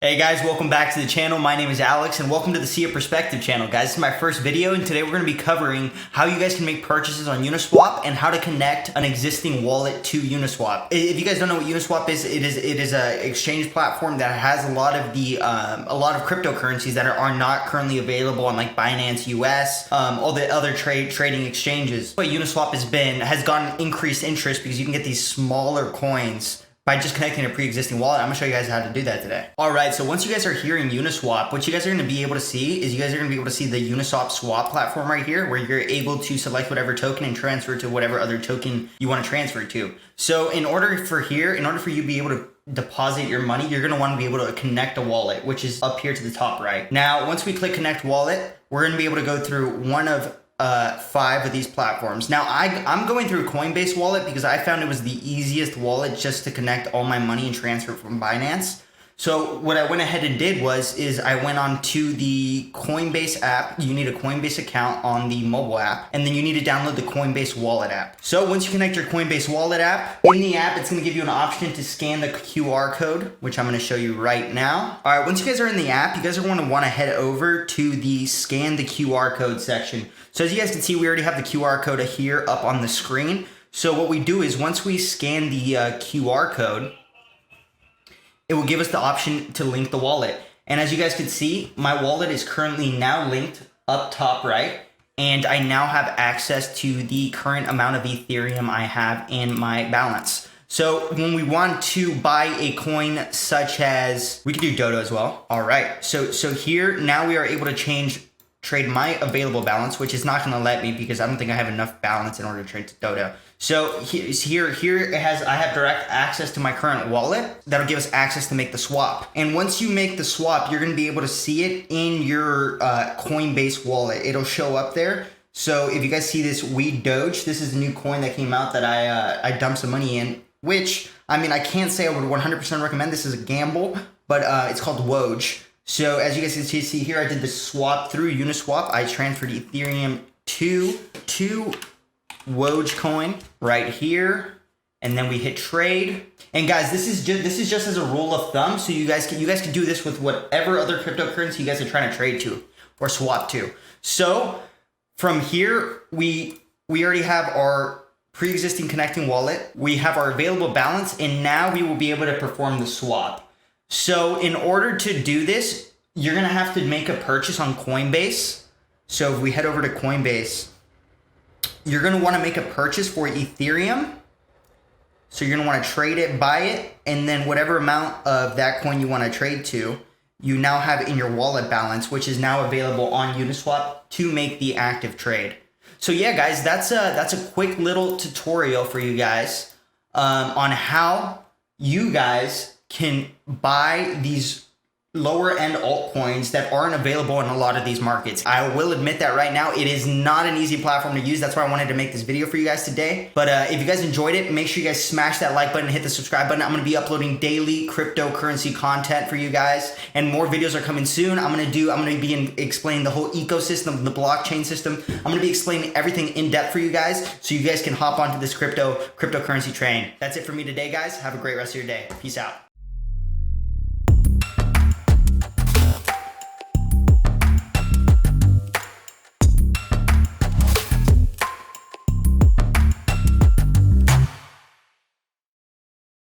Hey guys, welcome back to the channel. My name is Alex and welcome to the See a Perspective channel. Guys, this is my first video and today we're going to be covering how you guys can make purchases on UniSwap and how to connect an existing wallet to UniSwap. If you guys don't know what UniSwap is, it is an exchange platform that has a lot of cryptocurrencies that are not currently available on like Binance US, all the other trading exchanges. But UniSwap has gotten increased interest because you can get these smaller coins by just connecting a pre-existing wallet. I'm gonna show you guys how to do that today. All right, so once you guys are here in UniSwap, what you guys are gonna be able to see is you guys are gonna be able to see the Uniswap swap platform right here, where you're able to select whatever token and transfer to whatever other token you wanna transfer to. So in order for you to be able to deposit your money, you're gonna wanna be able to connect a wallet, which is up here to the top right. Now, once we click connect wallet, we're gonna be able to go through one of 5 of these platforms. Now I'm going through CoinBase wallet because I found it was the easiest wallet just to connect all my money and transfer from Binance. So what I went ahead and did is I went on to the CoinBase app. You need a CoinBase account on the mobile app, and then you need to download the CoinBase wallet app. So once you connect your CoinBase wallet app, in the app, it's gonna give you an option to scan the QR code, which I'm gonna show you right now. All right, once you guys are in the app, you guys are gonna wanna head over to the scan the QR code section. So as you guys can see, we already have the QR code here up on the screen. So what we do is once we scan the QR code, it will give us the option to link the wallet. And as you guys can see, my wallet is currently now linked up top right. And I now have access to the current amount of Ethereum I have in my balance. So when we want to buy a coin such as, we could do Dodo as well. All right, so here now we are able to trade my available balance, which is not going to let me because I don't think I have enough balance in order to trade to Dodo. So here I have direct access to my current wallet. That'll give us access to make the swap. And once you make the swap, you're going to be able to see it in your CoinBase wallet. It'll show up there. So if you guys see this Weed Doge, this is a new coin that came out that I dumped some money in, which, I mean, I can't say I would 100% recommend. This is a gamble, but it's called Woj. So as you guys can see here, I did the swap through Uniswap. I transferred Ethereum to Woj coin right here, and then we hit trade. And guys, this is just as a rule of thumb, so you guys can do this with whatever other cryptocurrency you guys are trying to trade to or swap to. So from here, we already have our pre-existing connecting wallet. We have our available balance, and now we will be able to perform the swap. So in order to do this, you're going to have to make a purchase on CoinBase. So if we head over to CoinBase, you're going to want to make a purchase for Ethereum. So you're going to want to trade it, buy it, and then whatever amount of that coin you want to trade to, you now have in your wallet balance, which is now available on Uniswap to make the active trade. So yeah, guys, that's a quick little tutorial for you guys on how you guys can buy these lower end altcoins that aren't available in a lot of these markets. I will admit that right now, it is not an easy platform to use. That's why I wanted to make this video for you guys today. But if you guys enjoyed it, make sure you guys smash that like button and hit the subscribe button. I'm going to be uploading daily cryptocurrency content for you guys, and more videos are coming soon. I'm going to be explaining the whole ecosystem, the blockchain system. I'm going to be explaining everything in depth for you guys, so you guys can hop onto this cryptocurrency train. That's it for me today, guys. Have a great rest of your day. Peace out.